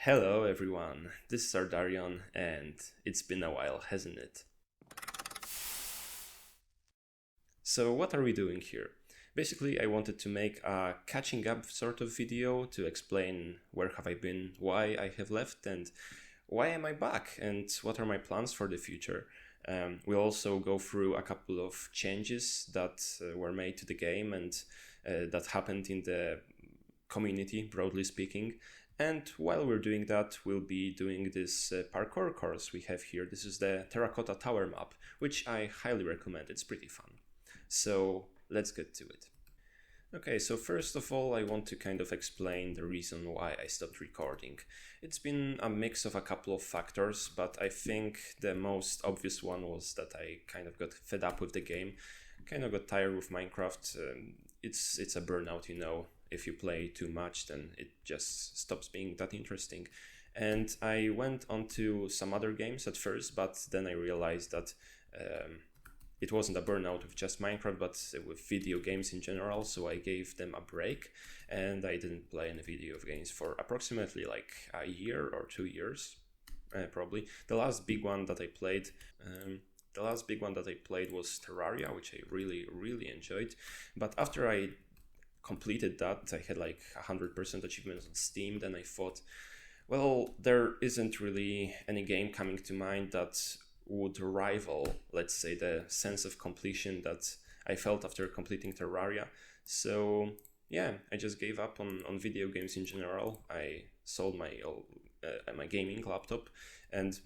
Hello everyone, this is Ardarion and it's been a while, hasn't it? So what are we doing here? Basically, I wanted to make a catching up sort of video to explain where have I been, why I have left, and why am I back, and what are my plans for the future. We'll also go through a couple of changes that were made to the game and that happened in the community, broadly speaking. And while we're doing that, we'll be doing this parkour course we have here. This is the Terracotta Tower map, which I highly recommend. It's pretty fun. So let's get to it. Okay, so first of all, I want to kind of explain the reason why I stopped recording. It's been a mix of a couple of factors, but I think the most obvious one was that I kind of got fed up with the game, kind of got tired with Minecraft. It's a burnout, you know. If you play too much, then it just stops being that interesting. And I went on to some other games at first, but then I realized that it wasn't a burnout with just Minecraft, but with video games in general. So I gave them a break, and I didn't play any video games for approximately like a year or 2 years, probably. The last big one that I played. Was Terraria, which I really enjoyed. But after I completed that, I had like 100% achievements on Steam. Then I thought, well, there isn't really any game coming to mind that would rival, let's say, the sense of completion that I felt after completing Terraria. So yeah, I just gave up on video games in general. I sold my gaming laptop, and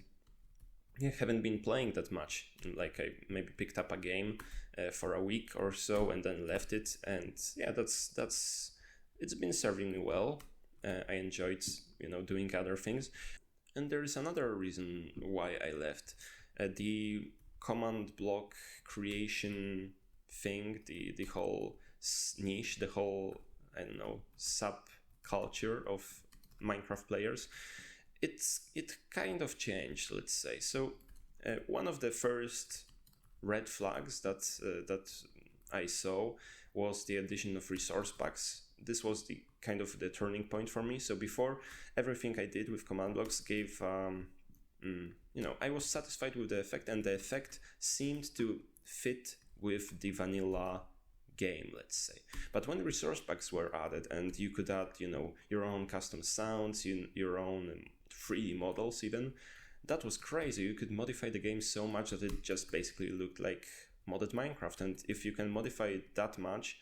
yeah, haven't been playing that much. Like I maybe picked up a game for a week or so and then left it, and yeah, that's it's been serving me well. I enjoyed doing other things, and there is another reason why I left. The command block creation thing, the whole niche, the whole, I don't know, subculture of Minecraft players, it kind of changed, let's say. So one of the first red flags that I saw was the addition of resource packs. This was the kind of the turning point for me. So before, everything I did with command blocks gave I was satisfied with the effect, and the effect seemed to fit with the vanilla game, let's say. But when resource packs were added, and you could add your own custom sounds, your own 3D models even, that was crazy. You could modify the game so much that it just basically looked like modded Minecraft. And if you can modify it that much,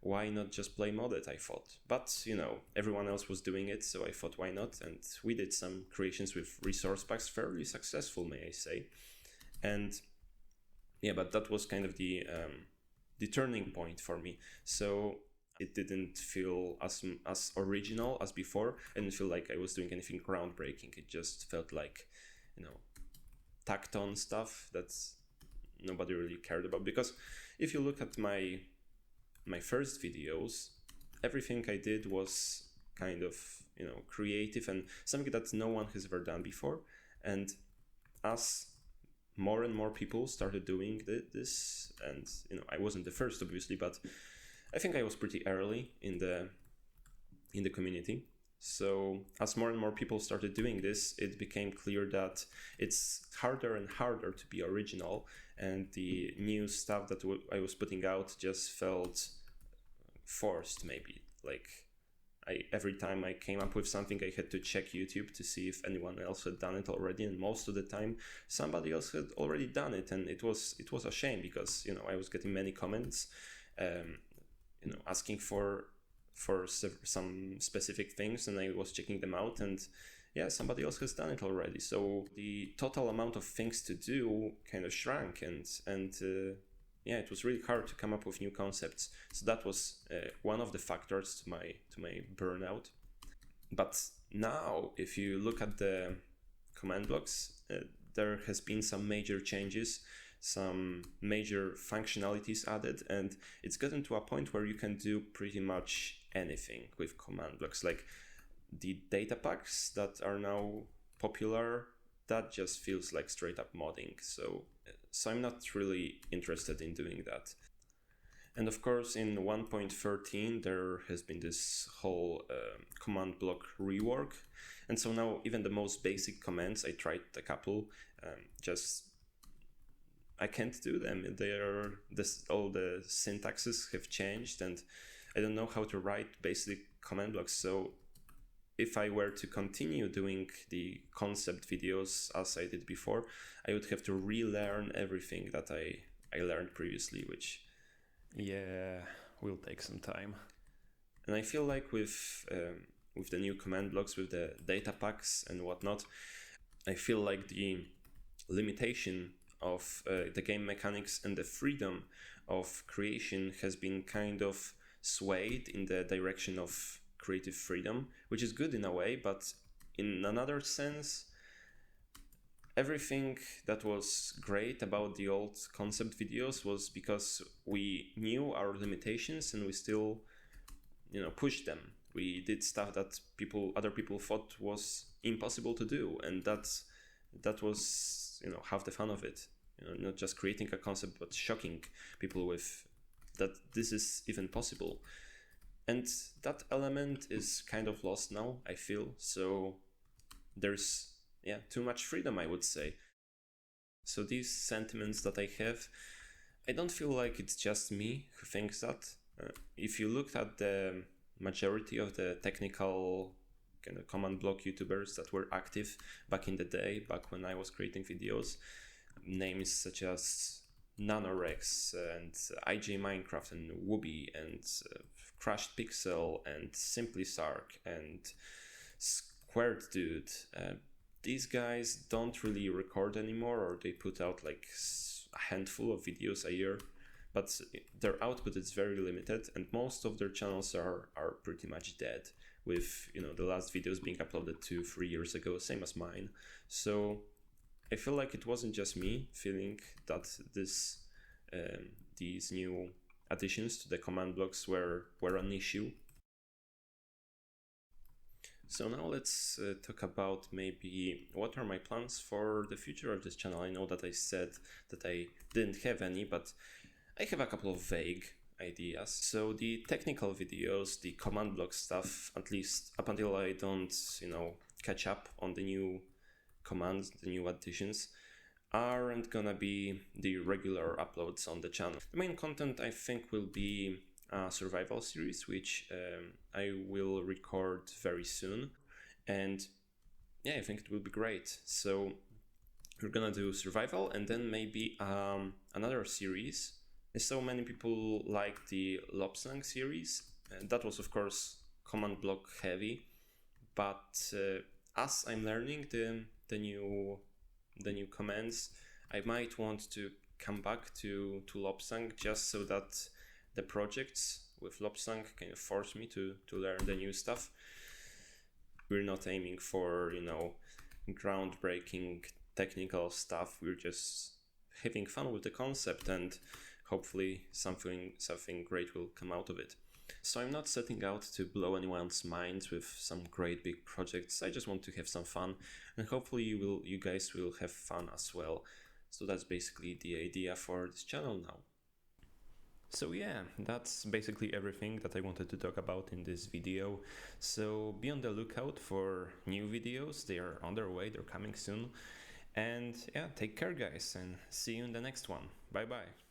why not just play modded, I thought. But everyone else was doing it, so I thought, why not? And we did some creations with resource packs, fairly successful, may I say. And yeah, but that was kind of the turning point for me. So it didn't feel as original as before. I didn't feel like I was doing anything groundbreaking. It just felt like tacked on stuff that nobody really cared about. Because if you look at my first videos, everything I did was kind of creative and something that no one has ever done before. And as more and more people started doing this, and I wasn't the first, obviously, but I think I was pretty early in the community. So as more and more people started doing this, it became clear that it's harder and harder to be original, and the new stuff that I was putting out just felt forced, maybe. Like every time I came up with something, I had to check YouTube to see if anyone else had done it already, and most of the time somebody else had already done it, and it was a shame, because I was getting many comments asking for some specific things, and I was checking them out, and yeah, somebody else has done it already. So the total amount of things to do kind of shrank, and yeah, it was really hard to come up with new concepts. So that was one of the factors to my burnout. But now, if you look at the command blocks, there has been some major changes, some major functionalities added, and it's gotten to a point where you can do pretty much anything with command blocks. Like the data packs that are now popular, that just feels like straight up modding. So I'm not really interested in doing that. And of course, in 1.13, there has been this whole command block rework. And so now even the most basic commands, I tried a couple, just I can't do them. All the syntaxes have changed, and I don't know how to write basic command blocks. So if I were to continue doing the concept videos as I did before, I would have to relearn everything that I learned previously, which, yeah, will take some time. And I feel like with the new command blocks, with the data packs and whatnot, I feel like the limitation of the game mechanics and the freedom of creation has been kind of swayed in the direction of creative freedom, which is good in a way, but in another sense, everything that was great about the old concept videos was because we knew our limitations and we still, pushed them. We did stuff that other people thought was impossible to do, and that was half the fun of it. Not just creating a concept, but shocking people with that this is even possible. And that element is kind of lost now, I feel. So there's too much freedom, I would say. So these sentiments that I have, I don't feel like it's just me who thinks that. If you looked at the majority of the technical kind of command block YouTubers that were active back in the day, back when I was creating videos, names such as Nanorex and IJ Minecraft and Wooby and Crushed Pixel and Simply Sark and Squared Dude, these guys don't really record anymore, or they put out like a handful of videos a year, but their output is very limited, and most of their channels are pretty much dead, with the last videos being uploaded 2-3 years ago, same as mine. So I feel like it wasn't just me feeling that these new additions to the command blocks were an issue. So now let's talk about maybe what are my plans for the future of this channel. I know that I said that I didn't have any, but I have a couple of vague ideas. So the technical videos, the command block stuff, at least up until I don't, catch up on the new commands, the new additions, aren't gonna be the regular uploads on the channel. The main content, I think, will be a survival series, which I will record very soon, and I think it will be great. So we're gonna do survival, and then maybe another series. So many people like the Lopsang series, and that was of course command block heavy, but as I'm learning the new commands, I might want to come back to Lopsang, just so that the projects with Lopsang kind of force me to learn the new stuff. We're not aiming for groundbreaking technical stuff. We're just having fun with the concept, and hopefully something great will come out of it. So I'm not setting out to blow anyone's minds with some great big projects. I just want to have some fun, and hopefully you guys will have fun as well. So that's basically the idea for this channel now. So yeah, that's basically everything that I wanted to talk about in this video. So be on the lookout for new videos. They are on their way, they're coming soon. And take care guys, and see you in the next one. Bye bye.